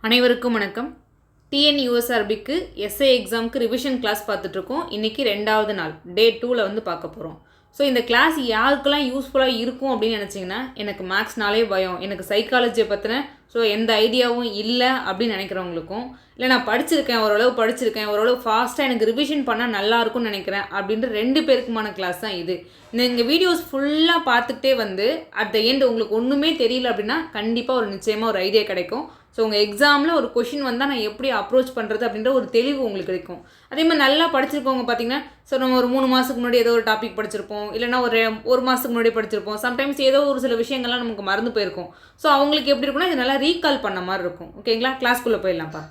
அனைவருக்கும் வணக்கம். டிஎன்யூஎஸ்ஆர்பிக்கு எஸ்ஏ எக்ஸாமுக்கு ரிவிஷன் கிளாஸ் பார்த்துட்ருக்கோம். இன்றைக்கி 2வது நாள் டே 2ல் வந்து பார்க்க போகிறோம். ஸோ இந்த கிளாஸ் யாருக்கெல்லாம் யூஸ்ஃபுல்லாக இருக்கும் அப்படின்னு நினச்சிங்கன்னா, எனக்கு மேக்ஸ்னாலே பயம், எனக்கு சைக்காலஜியை பற்றின எந்த ஐடியாவும் இல்லை அப்படின்னு நினைக்கிறவங்களுக்கும், இல்லை நான் ஓரளவு ஃபாஸ்ட்டாக எனக்கு ரிவிஷன் பண்ணால் நல்லாயிருக்கும்னு நினைக்கிறேன் அப்படின்ற 2 பேருக்குமான கிளாஸ் தான் இது. இந்த வீடியோஸ் ஃபுல்லாக பார்த்துக்கிட்டே வந்து அட் த எண்ட் உங்களுக்கு ஒன்றுமே தெரியல அப்படின்னா கண்டிப்பாக நிச்சயமாக ஒரு ஐடியா கிடைக்கும். ஸோ உங்கள் எக்ஸாமில் ஒரு கொஷின் வந்தால் நான் எப்படி அப்ரோச் பண்ணுறது அப்படின்ற ஒரு தெளிவு உங்களுக்கு கிடைக்கும். அதே மாதிரி நல்லா படிச்சிருக்கவங்க பார்த்தீங்கன்னா, நம்ம ஒரு 3 மாதத்துக்கு முன்னாடி ஏதோ ஒரு டாபிக் படிச்சிருப்போம், இல்லைனா ஒரு மாதத்துக்கு முன்னாடி படிச்சிருப்போம். சம்டைம்ஸ் ஏதோ ஒரு சில விஷயங்கள்லாம் நமக்கு மறந்து போயிருக்கும். ஸோ அவங்களுக்கு எப்படி இருக்குன்னா இது நல்லா ரீகால் பண்ண மாதிரி இருக்கும். ஓகேங்களா, கிளாஸ்க்குள்ளே போயிடலாம்ப்பா.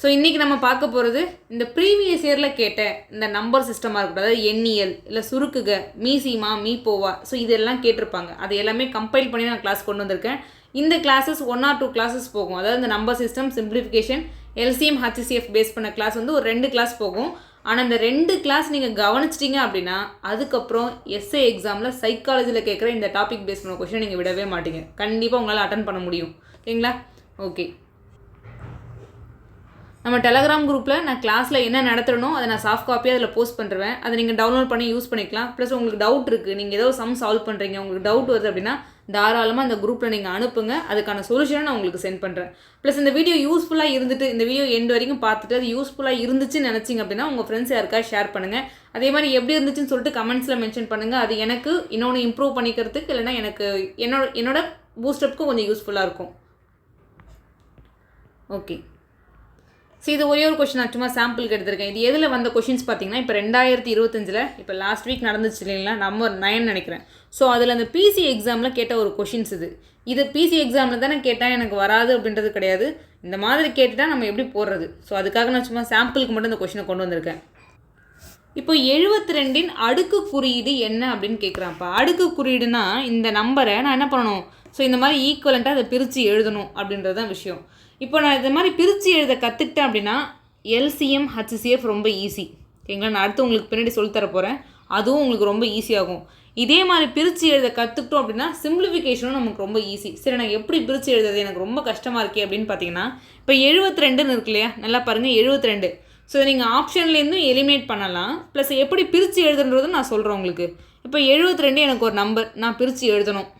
ஸோ இன்றைக்கி நம்ம பார்க்க போகிறது இந்த ப்ரீவியஸ் இயரில் கேட்ட இந்த நம்பர் சிஸ்டமாக இருக்கட்டும், அதாவது எண்ணியல், இல்லை சுருக்குக, மீசிமா, மீப்போவா, ஸோ இதெல்லாம் கேட்டிருப்பாங்க. அது எல்லாமே கம்பைல் பண்ணி நான் கிளாஸ் கொண்டு வந்திருக்கேன். இந்த கிளாஸஸ் 1 or 2 கிளாஸஸ் போகும். அதாவது இந்த number system, simplification, LCM, HCF face பண்ண கிளாஸ் வந்து ஒரு 2 கிளாஸ் போகும். ஆனால் இந்த 2 கிளாஸ் நீங்கள் கவனிச்சிட்டிங்க அப்படின்னா அதுக்கப்புறம் எஸ்ஏ எக்ஸாமில் சைக்காலஜியில் கேட்குற இந்த டாபிக் பேஸ் பண்ண கொஷினை நீங்கள் விடவே மாட்டீங்க. கண்டிப்பாக உங்களால் அட்டன் பண்ண முடியும். ஓகேங்களா? ஓகே, நம்ம டெலகிராம் குரூப்பில் நான் கிளாஸில் என்ன நடத்துகிறனோ அதை நான் சாஃப்ட் காப்பியாக அதில் போஸ்ட் பண்ணுறேன். அதை நீங்கள் டவுன்லோட் பண்ணி யூஸ் பண்ணிக்கலாம். ப்ளஸ் உங்களுக்கு டவுட் இருக்குது, நீங்கள் ஏதோ சால்வ் பண்ணுறீங்க, உங்களுக்கு டவுட் வருது அப்படின்னா தாராளமாக அந்த குரூப்பில் நீங்கள் அனுப்புங்க. அதுக்கான சொல்யூஷனை நான் உங்களுக்கு சென்ட் பண்ணுறேன். ப்ளஸ் இந்த வீடியோ யூஸ்ஃபுல்லாக இருந்துட்டு, இந்த வீடியோ எண்ட் வரைக்கும் பார்த்துட்டு அது யூஸ்ஃபுல்லாக இருந்துச்சுன்னு நினச்சிங்க அப்படின்னா உங்கள் ஃப்ரெண்ட்ஸ் யாருக்கா ஷேர் பண்ணுங்கள். அதே மாதிரி எப்படி இருந்துச்சுன்னு சொல்லிட்டு கமெண்ட்ஸில் மென்ஷன் பண்ணுங்கள். அது எனக்கு இன்னொன்று இம்ப்ரூவ் பண்ணிக்கிறதுக்கு, இல்லைனா எனக்கு என்னோட பூஸ்டப்புக்கும் கொஞ்சம் யூஸ்ஃபுல்லாக இருக்கும். ஓகே, ஸோ இது ஒரே ஒரு கொஷின் நான் சும்மா சாம்பிளுக்கு எடுத்திருக்கேன். இது எதில் வந்த கொஷின்ஸ் பார்த்தீங்கன்னா, இப்போ 2025 இப்போ லாஸ்ட் வீக் நடந்துச்சு இல்லைங்களா, நம்பர் 9 நினைக்கிறேன். ஸோ அதில் அந்த பிசி எக்ஸாமில் கேட்ட ஒரு கொஷின்ஸ் இது பிசி எக்ஸாமில் தானே கேட்டால் எனக்கு வராது அப்படின்றது கிடையாது. இந்த மாதிரி கேட்டுட்டால் நம்ம எப்படி போடுறது, ஸோ அதுக்காக நான் சும்மா சாம்பிளுக்கு மட்டும் இந்த கொஷினை கொண்டு வந்திருக்கேன். இப்போ 72 அடுக்கு குறியீடு என்ன அப்படின்னு கேட்குறான்ப்பா. அடுக்கு குறியீடுனா இந்த நம்பரை நான் என்ன பண்ணணும், ஸோ இந்த மாதிரி ஈக்குவலண்ட்டாக அதை பிரித்து எழுதணும் அப்படின்றது தான் விஷயம். இப்போ நான் இந்த மாதிரி பிரித்து எழுத கற்றுக்கிட்டேன் அப்படின்னா எல்சிஎம், ஹச்சிசிஎஃப் ரொம்ப ஈஸி. ஓகேங்களா, நான் அடுத்து உங்களுக்கு பின்னாடி சொல்லித்தர போகிறேன். அதுவும் உங்களுக்கு ரொம்ப ஈஸியாகும். இதே மாதிரி பிரித்து எழுத கற்றுக்கிட்டோம் அப்படின்னா சிம்பிளிஃபிகேஷனும் நமக்கு ரொம்ப ஈஸி. சரி, நான் எப்படி பிரித்து எழுதுறது, எனக்கு ரொம்ப கஷ்டமாக இருக்கே அப்படின்னு பார்த்தீங்கன்னா, இப்போ 72ன்னு இருக்கு இல்லையா, நல்லா பாருங்கள் 72. ஸோ நீங்கள் ஆப்ஷன்லேருந்தும் எலிமினேட் பண்ணலாம். ப்ளஸ் எப்படி பிரித்து எழுதுன்றதும் நான் சொல்கிறேன் உங்களுக்கு. இப்போ 72 எனக்கு ஒரு நம்பர், நான் பிரித்து எழுதணும்.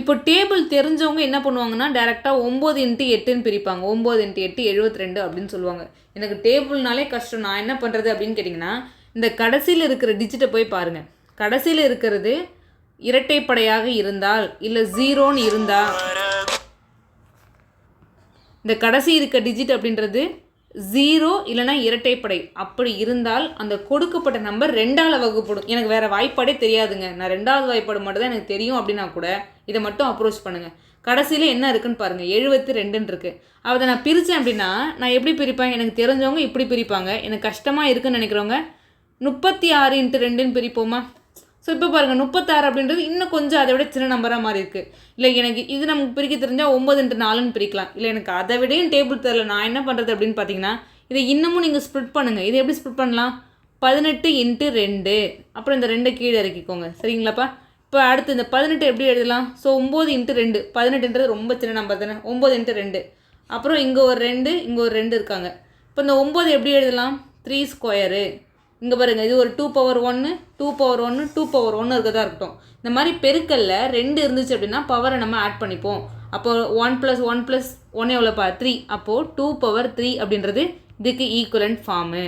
இப்போ டேபிள் தெரிஞ்சவங்க என்ன பண்ணுவாங்கன்னா டேரெக்டாக 9 × 8ன்னு பிரிப்பாங்க. 9 × 8 72 அப்படின்னு சொல்லுவாங்க. எனக்கு டேபிள்னாலே கஷ்டம், நான் என்ன பண்ணுறது அப்படின்னு கேட்டிங்கன்னா, இந்த கடைசியில் இருக்கிற டிஜிட்டை போய் பாருங்கள். கடைசியில் இருக்கிறது இரட்டைப்படையாக இருந்தால், இல்லை 0ன்னு இருந்தால், இந்த கடைசி இருக்க டிஜிட் அப்படின்றது 0 இல்லைனா இரட்டைப்படை அப்படி இருந்தால் அந்த கொடுக்கப்பட்ட நம்பர் 2ஆல் வகுப்படும். எனக்கு வேறு வாய்ப்பாடே தெரியாதுங்க, நான் 2வது வாய்ப்பாடு மட்டும் தான் எனக்கு தெரியும் அப்படின்னா கூட இதை மட்டும் அப்ரோச் பண்ணுங்கள். கடைசியில் என்ன இருக்குன்னு பாருங்கள், 72ன்னு இருக்குது. அதை நான் பிரித்தேன் அப்படின்னா நான் எப்படி பிரிப்பேன், எனக்கு தெரிஞ்சவங்க இப்படி பிரிப்பாங்க, எனக்கு கஷ்டமாக இருக்குதுன்னு நினைக்கிறவங்க 36 × 2ன்னு பிரிப்போமா. ஸோ இப்போ பாருங்கள் 36 அப்படின்றது இன்னும் கொஞ்சம் அதை விட சின்ன நம்பராக மாதிரி இருக்குது. இல்லை எனக்கு இது நமக்கு பிரிக்க தெரிஞ்சால் 9 × 4ன்னு பிரிக்கலாம். இல்லை எனக்கு அதை விடையும் டேபிள் தெரியல, நான் என்ன பண்ணுறது அப்படின்னு பார்த்தீங்கன்னா, இதை இன்னமும் நீங்கள் ஸ்ப்ளிட் பண்ணுங்கள். இது எப்படி ஸ்ப்ளிட் பண்ணலாம், 18 × 2, அப்புறம் இந்த 2 கீழே இறக்கிக்கோங்க. சரிங்களாப்பா. இப்போ அடுத்து இந்த 18 எப்படி எழுதலாம், ஸோ 9 × 2, 18ன்றது ரொம்ப சின்ன நம்பர் தானே, 9 × 2, அப்புறம் இங்கே ஒரு 2, இங்கே ஒரு 2 இருக்காங்க. இப்போ இந்த 9 எப்படி எழுதலாம், 3². இங்கே பாருங்கள், இது ஒரு 2^1, 2^1, 2^1 இருக்கதா இருக்கட்டும். இந்த மாதிரி பெருக்கல்ல 2 இருந்துச்சு அப்படின்னா பவரை நம்ம ஆட் பண்ணிப்போம். அப்போது 1 + 1 + 1 எவ்வளோப்பா, 3. அப்போது 2^3 அப்படின்றது இதுக்கு ஈக்குவலண்ட் ஃபார்மு.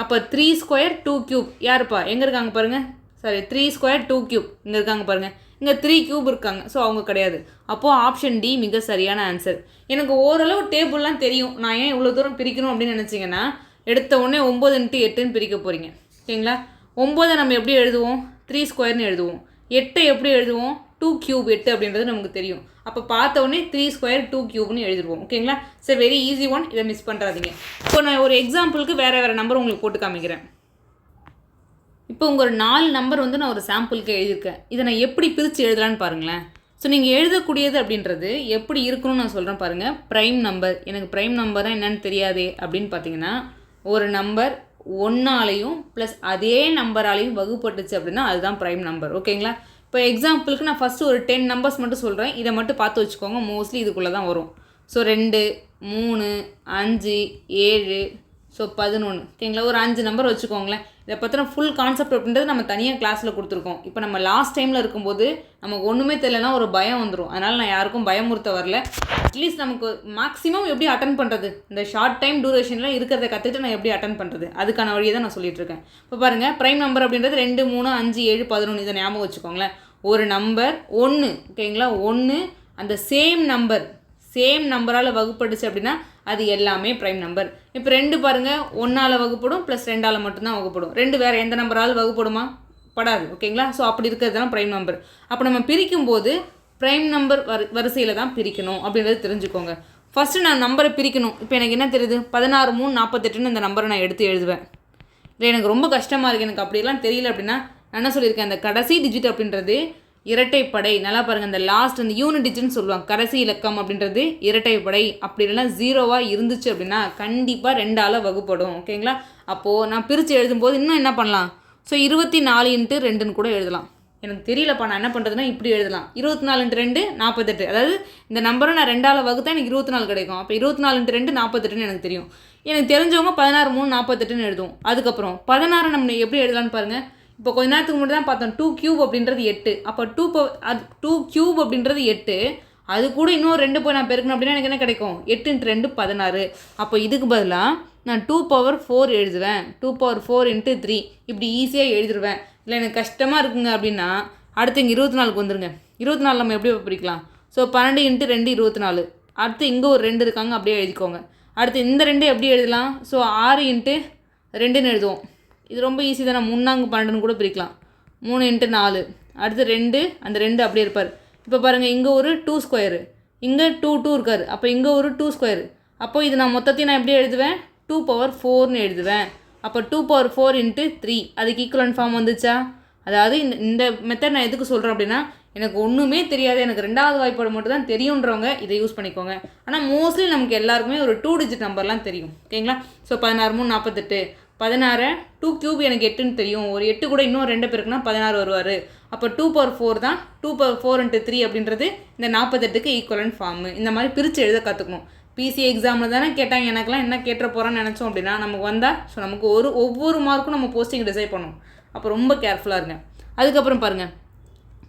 அப்போ 3² 2³ யாருப்பா, எங்கே இருக்காங்க பாருங்கள், சாரி 3² 2³ இங்கே இருக்காங்க பாருங்கள், இங்கே 3³ இருக்காங்க. ஸோ அவங்க கிடையாது. அப்போது ஆப்ஷன் டி மிக சரியான ஆன்சர். எனக்கு ஓரளவு டேபிள்லாம் தெரியும், நான் ஏன் இவ்வளோ தூரம் பிரிக்கணும் அப்படின்னு நினச்சிங்கன்னா, எடுத்த உடனே 9 × 8ன்னு பிரிக்க போகிறீங்க. ஓகேங்களா. 9 நம்ம எப்படி எழுதுவோம், 3² எழுதுவோம். 8 எப்படி எழுதுவோம், 2³ 8 அப்படின்றது நமக்கு தெரியும். அப்போ பார்த்த உடனே 3² 2³ எழுதிடுவோம். ஓகேங்களா. சரி, வெரி ஈஸி ஒன், இதை மிஸ் பண்ணுறாதீங்க. இப்போ நான் ஒரு எக்ஸாம்பிளுக்கு வேறு நம்பர் உங்களுக்கு போட்டு காமிக்கிறேன். இப்போ உங்கள் ஒரு 4 நம்பர் வந்து நான் ஒரு சாம்பிளுக்கு எழுதியிருக்கேன். இதை நான் எப்படி பிரித்து எழுதலான்னு பாருங்களேன். ஸோ நீங்கள் எழுதக்கூடியது அப்படின்றது எப்படி இருக்கணும்னு நான் சொல்கிறேன் பாருங்கள். ப்ரைம் நம்பர், எனக்கு ப்ரைம் நம்பர் தான் என்னென்னு தெரியாதே அப்படின்னு பார்த்தீங்கன்னா, ஒரு நம்பர் 1ஆலையும் ப்ளஸ் அதே நம்பராலையும் வகுப்பட்டுச்சு அப்படின்னா அதுதான் ப்ரைம் நம்பர். ஓகேங்களா. இப்போ எக்ஸாம்பிளுக்கு நான் ஃபஸ்ட்டு ஒரு 10 நம்பர்ஸ் மட்டும் சொல்கிறேன், இதை மட்டும் பார்த்து வச்சுக்கோங்க, மோஸ்ட்லி இதுக்குள்ளே தான் வரும். ஸோ 2 3 5 7 ஸோ 11 ஓகேங்களா. ஒரு 5 நம்பர் வச்சுக்கோங்களேன். இதை பற்றின ஃபுல் கான்செப்ட் அப்படின்றது நம்ம தனியாக கிளாஸில் கொடுத்துருக்கோம். இப்போ நம்ம லாஸ்ட் டைமில் இருக்கும்போது நமக்கு ஒன்றுமே தெரியலனா ஒரு பயம் வந்துடும். அதனால் நான் யாருக்கும் பயமுறுத்த வரல. அட்லீஸ்ட் நமக்கு மேக்ஸிமம் எப்படி அட்டன் பண்ணுறது, இந்த ஷார்ட் டைம் டூரேஷனில் இருக்கிறத கற்றுக்கிட்டு நான் எப்படி அட்டன் பண்ணுறது, அதுக்கான வழியை தான் நான் சொல்லிட்டு இருக்கேன். இப்போ பாருங்கள், ப்ரைம் நம்பர் அப்படின்றது 2 3 5 7 11. இதை ஞாபகம் வச்சுக்கோங்களேன். ஒரு நம்பர் 1 ஓகேங்களா, 1 அந்த சேம் நம்பரால் வகுப்படுச்சு அப்படின்னா அது எல்லாமே ப்ரைம் நம்பர். இப்போ 2 பாருங்கள், 1ஆல் வகுப்படும் ப்ளஸ் 2ஆல் மட்டும்தான் வகுப்படும். 2 வேறு எந்த நம்பரால் வகுப்படுமா? படாது ஓகேங்களா. ஸோ அப்படி இருக்கிறது தான் ப்ரைம் நம்பர். அப்போ நம்ம பிரிக்கும்போது ப்ரைம் நம்பர் வரிசையில் தான் பிரிக்கணும் அப்படின்றது தெரிஞ்சுக்கோங்க. ஃபஸ்ட்டு நான் நம்பரை பிரிக்கணும். இப்போ எனக்கு என்ன தெரியுது, 16 3 48ன்னு இந்த நம்பரை நான் எடுத்து எழுதுவேன். இல்லை எனக்கு ரொம்ப கஷ்டமாக இருக்குது, எனக்கு அப்படிலாம் தெரியல அப்படின்னா நான் என்ன சொல்லியிருக்கேன், அந்த கடைசி டிஜிட் அப்படின்றது இரட்டைப்படை. நல்லா பாருங்கள், அந்த லாஸ்ட் அந்த யூனிட் டிஜிட்னு சொல்லுவாங்க, கடைசி இலக்கம் அப்படின்றது இரட்டைப்படை. அப்படி இல்லைனா 0வாக இருந்துச்சு அப்படின்னா கண்டிப்பாக 2ஆல் வகுப்படும் ஓகேங்களா. அப்போது நான் பிரித்து எழுதும்போது இன்னும் என்ன பண்ணலாம், ஸோ 24 × 2ன்னு கூட எழுதலாம். எனக்கு தெரியலப்பா நான் என்ன பண்ணுறதுன்னா இப்படி எழுதலாம், 24 × 2 48. அதாவது இந்த நம்பரை நான் 2ஆல் வகுத்தா எனக்கு 24 கிடைக்கும். அப்போ 24 × 2 48ன்னு எனக்கு தெரியும். எனக்கு தெரிஞ்சவங்க 16 3 48ன்னு எழுதுவோம். அதுக்கப்புறம் 16 நம்ம எப்படி எழுதலான்னு பாருங்கள். இப்போ கொஞ்ச நேரத்துக்கு முன்னாடி தான் பார்த்தோம், 2 கியூப் அப்படின்றது 8. அப்போ 2 கியூப் அப்படின்றது 8. அது கூட இன்னும் 2 போய் நான் பெருக்கணும் அப்படின்னா எனக்கு என்ன கிடைக்கும், 8 × 2 16. அப்போ இதுக்கு பதிலாக நான் 2⁴ எழுதுவேன். 2⁴ × 3 இப்படி ஈஸியாக எழுதிடுவேன். இல்லை எனக்கு கஷ்டமாக இருக்குங்க அப்படின்னா அடுத்து இங்கே 24க்கு வந்துருங்க. 24 நம்ம எப்படி பிரிக்கலாம், ஸோ 12 × 2 24. அடுத்து இங்கே ஒரு 2 இருக்காங்க, அப்படியே எழுதிக்கோங்க. அடுத்து இந்த 2 எப்படி எழுதலாம், ஸோ 6 × 2ன்னு எழுதுவோம். இது ரொம்ப ஈஸி தான், 3 12ன்னு கூட பிரிக்கலாம். 3 × 4. அடுத்து 2, அந்த 2 அப்படியே இருப்பார். இப்போ பாருங்கள், இங்கே ஒரு 2², இங்கே 2 இருக்கார். அப்போ இங்கே ஒரு 2². அப்போ இது நான் மொத்தத்தையும் நான் எப்படி எழுதுவேன், 2⁴ எழுதுவேன். அப்போ 2⁴ × 3 அதுக்கு ஈக்குவலன்ட் ஃபார்ம் வந்துச்சா. அதாவது இந்த மெத்தட் நான் எதுக்கு சொல்கிறேன் அப்படின்னா, எனக்கு ஒன்றுமே தெரியாது, எனக்கு 2வது வாய்ப்பாடு மட்டும் தான் தெரியுன்றவங்க இதை யூஸ் பண்ணிக்கோங்க. ஆனால் மோஸ்ட்லி நமக்கு எல்லாருக்குமே ஒரு 2 டிஜிட் நம்பர்லாம் தெரியும் ஓகேங்களா. ஸோ 16 3 48, 16 2 கியூப் எனக்கு 8ன்னு தெரியும். ஒரு 8 கூட இன்னும் 2 பேருக்குனா 16 வருவார். அப்போ 2⁴ தான், 2⁴ × 3 அப்படின்றது இந்த 48க்கு ஈக்குவலன்ட் ஃபார்மு. இந்த மாதிரி பிரித்து எழுத கற்றுக்கணும். பிசி எக்ஸாமில் தானே கேட்டாங்க, எனக்குலாம் என்ன கேட்டுற போகிறான்னு நினச்சோம் அப்படின்னா நமக்கு வந்தால் ஸோ நமக்கு ஒவ்வொரு மார்க்கும் நம்ம போஸ்டிங் டிசைட் பண்ணணும். அப்போ ரொம்ப கேர்ஃபுல்லாக இருங்க. அதுக்கப்புறம் பாருங்கள்,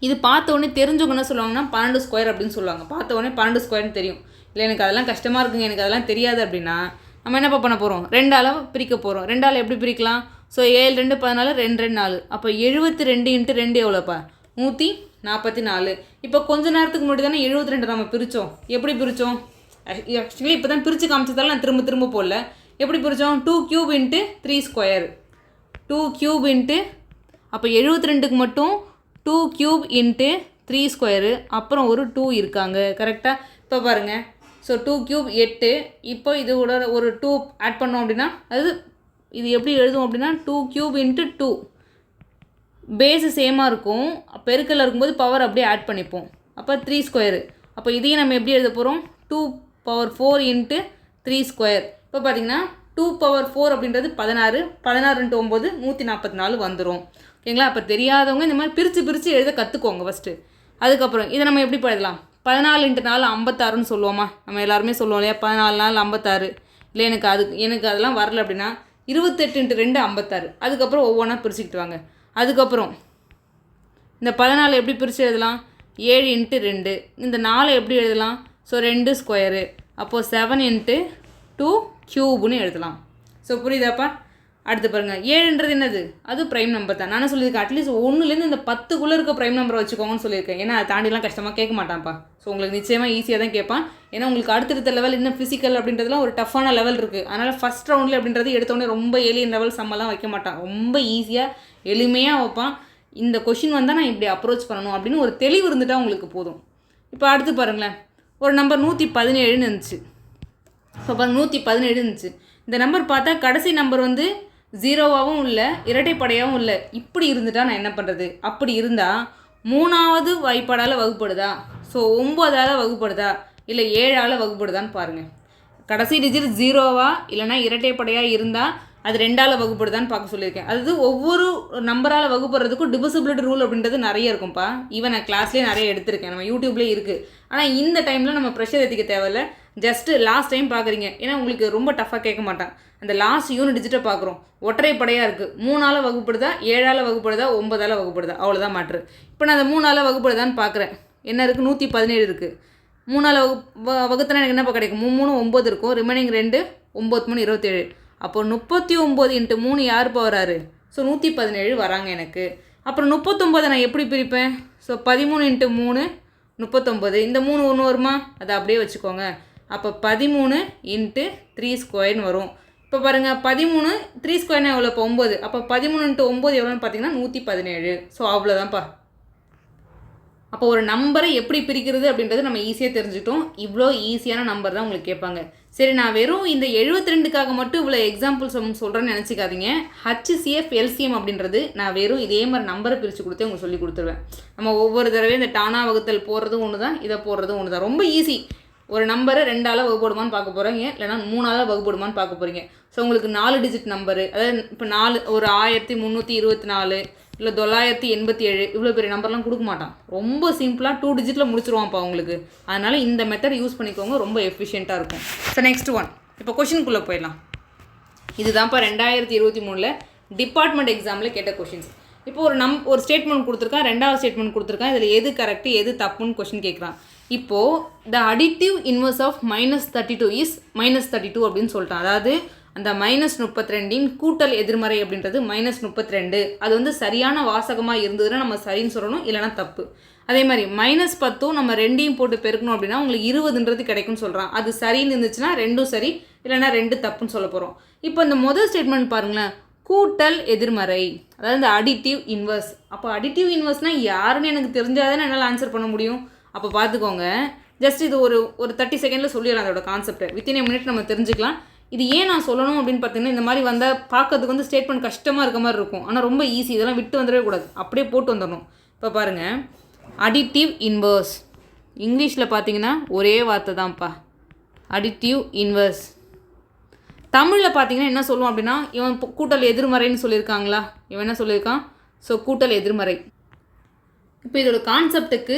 இது பார்த்த உடனே தெரிஞ்சவங்க என்ன சொல்லுவாங்கன்னா 12² அப்படின்னு சொல்லுவாங்க. பார்த்த உடனே 12²ன்னு தெரியும். இல்லை எனக்கு அதெல்லாம் கஷ்டமாக இருக்குங்க, எனக்கு அதெல்லாம் தெரியாது அப்படின்னா நம்ம என்னப்பா பண்ண போகிறோம், 2ஆல் பிரிக்க போகிறோம். 2ஆல் எப்படி பிரிக்கலாம், ஸோ 7 2 14, 2 2 4. அப்போ 72 × 2 எவ்வளோப்பா, 144. இப்போ கொஞ்ச நேரத்துக்கு முன்னாடி தானே 72 நம்ம பிரித்தோம். எப்படி பிரித்தோம், ஆக்சுவலி இப்போ தான் பிரித்து காமிச்சதால நான் திரும்ப போடல. எப்படி பிரித்தோம், 2 கியூப் × 3². 2 கியூப் அப்போ 72க்கு மட்டும் 2 கியூப் × 3². அப்புறம் ஒரு 2 இருக்காங்க கரெக்டாக. இப்போ பாருங்கள், ஸோ 2 கியூப் 8. இப்போ இது கூட ஒரு 2 ஆட் பண்ணோம் அப்படின்னா அது இது எப்படி எழுதுவோம் அப்படின்னா 2 கியூப் × 2. பேஸு சேமாக இருக்கும், பெருக்கல் இருக்கும்போது பவர் அப்படியே ஆட் பண்ணிப்போம். அப்போ 3². அப்போ இதையும் நம்ம எப்படி எழுத போகிறோம், 2⁴ × 3². இப்போ பார்த்தீங்கன்னா 2⁴ அப்படின்றது 16. 16 × 9 144 வந்துடும் ஓகேங்களா. அப்போ தெரியாதவங்க இந்த மாதிரி பிரித்து எழுத கற்றுக்கோங்க ஃபஸ்ட்டு. அதுக்கப்புறம் இதை நம்ம எப்படி எழுதலாம், 14 × 4 56ன்னு சொல்லுவோமா, நம்ம எல்லாருமே சொல்லுவோம் இல்லையா, 14 4 56. இல்லை எனக்கு அதெல்லாம் வரல அப்படின்னா 28 × 2 56. அதுக்கப்புறம் ஒவ்வொன்றா பிரிச்சுக்கிட்டு வாங்க. அதுக்கப்புறம் இந்த 14 எப்படி பிரித்து எழுதலாம், 7 × 2. இந்த 4 எப்படி எழுதலாம், ஸோ 2². அப்போது 7 × 2 கியூப்னு எழுதலாம். ஸோ புரியுதாப்பா. அடுத்து பாருங்கள், 7ன்றது என்னது, அது ப்ரைம் நம்பர் தான். நானும் சொல்லியிருக்கேன் அட்லீஸ்ட் 1லேருந்து இந்த 10க்குள்ளே இருக்க ப்ரைம் நம்பரை வச்சுக்கோங்கன்னு சொல்லியிருக்கேன். ஏன்னா அதை தாண்டிலாம் கஷ்டமாக கேட்க மாட்டான்ப்பா. ஸோ உங்களுக்கு நிச்சயமாக ஈஸியாக தான் கேட்பான். ஏன்னா உங்களுக்கு அடுத்தடுத்த லெவல் இன்னும் ஃபிசிக்கல் அப்படின்றதுலாம் ஒரு டஃப்பான லெவல் இருக்குது. அதனால் ஃபஸ்ட் ரவுண்டில் அப்படின்றது எடுத்தோடனே ரொம்ப ஏலியன் லெவல் சம்மெல்லாம் வைக்க மாட்டான். ரொம்ப ஈஸியாக எளிமையாக வைப்பான். இந்த கொஷின் வந்தால் நான் இப்படி அப்ரோச் பண்ணணும் அப்படின்னு ஒரு தெளிவு இருந்துட்டால் உங்களுக்கு போதும். இப்போ அடுத்து பாருங்களேன், ஒரு நம்பர் 117ன்னு இருந்துச்சு. இப்போ பாருங்கள் 117 இருந்துச்சு. இந்த நம்பர் பார்த்தா கடைசி நம்பர் வந்து 0வாகவும் இல்லை, இரட்டைப்படையாகவும் இல்லை. இப்படி இருந்துட்டால் நான் என்ன பண்ணுறது, அப்படி இருந்தால் 3வது வாய்ப்பாடால் வகுப்படுதா, ஸோ 9ஆல் வகுப்படுதா, இல்லை 7ஆல் வகுப்படுதான்னு பாருங்கள். கடைசி டிஜிட் ஜீரோவா இல்லைனா இரட்டைப்படையாக இருந்தால் அது ரெண்டால் வகுப்படுதான்னு பார்க்க சொல்லியிருக்கேன். அதாவது ஒவ்வொரு நம்பரால் வகுப்படுறதுக்கும் டிவிசிபிலிட்டி ரூல் அப்படின்றது நிறைய இருக்கும்ப்பா. ஈவன் நான் கிளாஸ்லேயே நிறைய எடுத்திருக்கேன், நம்ம யூடியூப்லேயே இருக்குது. ஆனால் இந்த டைமில் நம்ம ப்ரெஷர் ஏற்றிக்க தேவையில்லை. ஜஸ்ட்டு லாஸ்ட் டைம் பார்க்குறீங்க, ஏன்னா உங்களுக்கு ரொம்ப டஃப்பாக கேட்க மாட்டான். அந்த லாஸ்ட் யூனிட் டிஜிட்டை பார்க்குறோம், ஒற்றைப்படையாக இருக்குது. 3ஆல் வகுப்படுதா, 7ஆல் வகுப்படுதா, 9ஆல் வகுப்படுதா, அவ்வளோதான் மாற்று. இப்போ நான் அந்த 3ஆல் வகுப்படுதான்னு பார்க்குறேன். என்ன இருக்குது, 117 இருக்குது. 3ஆல் வகுத்தனா எனக்கு என்னப்பா கிடைக்கும், 3 9 இருக்கும், ரிமைனிங் 2 9 3 27. அப்போ 39 × 3 யாருப்பா வராரு? ஸோ 117 வராங்க எனக்கு. அப்புறம் 39 நான் எப்படி பிரிப்பேன்? ஸோ 13 × 3 39. இந்த 3 ஒன்று வருமா, அதை அப்படியே வச்சுக்கோங்க. அப்போ 13 × 3² வரும். இப்போ பாருங்கள், 13 3² எவ்வளோ? இப்போ 9. அப்போ 13 × 9 எவ்வளோன்னு பார்த்தீங்கன்னா 117. ஸோ அவ்வளோதான்ப்பா. அப்போ ஒரு நம்பரை எப்படி பிரிக்கிறது அப்படின்றது நம்ம ஈஸியாக தெரிஞ்சுக்கிட்டோம். இவ்வளோ ஈஸியான நம்பர் தான் உங்களுக்கு கேட்பாங்க. சரி, நான் வெறும் இந்த 72க்காக மட்டும் இவ்வளோ எக்ஸாம்பிள்ஸ் சொல்கிறேன்னு நினச்சிக்காதீங்க. HCF LCM அப்படின்றது நான் வெறும் இதே மாதிரி நம்பரை பிரித்து கொடுத்தே உங்களுக்கு சொல்லி கொடுத்துருவேன். நம்ம ஒவ்வொரு தடவையும் இந்த டானா வகுத்தல் போடுறதும் ஒன்று தான், இதை போடுறதும் ஒன்று தான். ரொம்ப ஈஸி. ஒரு நம்பரை 2ஆல் வகுப்படுமான்னு பார்க்க போகிறீங்க, இல்லைனா 3ஆல் வகுப்படுமான்னு பார்க்க போகிறீங்க. ஸோ உங்களுக்கு 4 டிஜிட் நம்பரு, அதாவது இப்போ 4 ஒரு 1324 இல்லை 987 இவ்வளோ பெரிய நம்பர்லாம் கொடுக்க மாட்டான். ரொம்ப சிம்பிளாக 2 டிஜிட்டில் முடிச்சிருவான்ப்பா உங்களுக்கு. அதனால் இந்த மெத்தட் யூஸ் பண்ணிக்கோங்க, ரொம்ப எஃபிஷியண்ட்டாக இருக்கும். ஸோ நெக்ஸ்ட் ஒன், இப்போ கொஷினுக்குள்ளே போயிடலாம். இதுதான்ப்பா 2023 டிபார்ட்மெண்ட் எக்ஸாமில் கேட்ட கொஷின்ஸ். இப்போ ஒரு ஸ்டேட்மெண்ட் கொடுத்துருக்கான், ரெண்டாவது ஸ்டேட்மெண்ட் கொடுத்துருக்கான். இதில் எது கரெக்டு எது தப்புன்னு கொஷின் கேட்குறான். இப்போது the additive inverse of -32 is -32 அப்படின்னு சொல்லிட்டான். அதாவது அந்த -32 கூட்டல் எதிர்மறை அப்படின்றது -32. அது வந்து சரியான வாசகமாக இருந்ததுன்னா நம்ம சரின்னு சொல்லணும், இல்லைனா தப்பு. அதே மாதிரி -10 நம்ம 2ஐயும் போட்டு பெருக்கணும் அப்படின்னா உங்களுக்கு 20ன்றது கிடைக்கும்னு சொல்கிறான். அது சரின்னு இருந்துச்சுன்னா 2 சரி, இல்லைனா 2 தப்புன்னு சொல்ல போகிறோம். இப்போ இந்த முதல் ஸ்டேட்மெண்ட் பாருங்களேன், கூட்டல் எதிர்மறை, அதாவது இந்த அடிட்டிவ் இன்வர்ஸ். அப்போ அடிட்டிவ் இன்வர்ஸ்னால் யாருன்னு எனக்கு தெரிஞ்சாதானே என்னால் ஆன்சர் பண்ண முடியும். அப்போ பார்த்துக்கோங்க, ஜஸ்ட் இது ஒரு 30 செகண்டில் சொல்லிடலாம் அதோட கான்செப்டை. வித்தின் a minute நம்ம தெரிஞ்சுக்கலாம். இது ஏன் நான் சொல்லணும் அப்படின்னு பார்த்தீங்கன்னா, இந்த மாதிரி வந்தால் பார்க்கறதுக்கு வந்து ஸ்டேட்மெண்ட் கஷ்டமாக இருக்க மாதிரி இருக்கும். ஆனால் ரொம்ப ஈஸி, இதெல்லாம் விட்டு வந்துடவே கூடாது, அப்படியே போட்டு வந்துடணும். இப்போ பாருங்கள், அடிட்டிவ் இன்வர்ஸ் இங்கிலீஷில் பார்த்தீங்கன்னா ஒரே வார்த்தை தான்ப்பா, அடிட்டிவ் இன்வர்ஸ். தமிழில் பார்த்தீங்கன்னா என்ன சொல்லுவோம் அப்படின்னா, இவன் கூட்டல் எதிர்மறைன்னு சொல்லியிருக்காங்களா, இவன் என்ன சொல்லியிருக்கான்? ஸோ கூட்டல் எதிர்மறை. இப்போ இதோட கான்செப்டுக்கு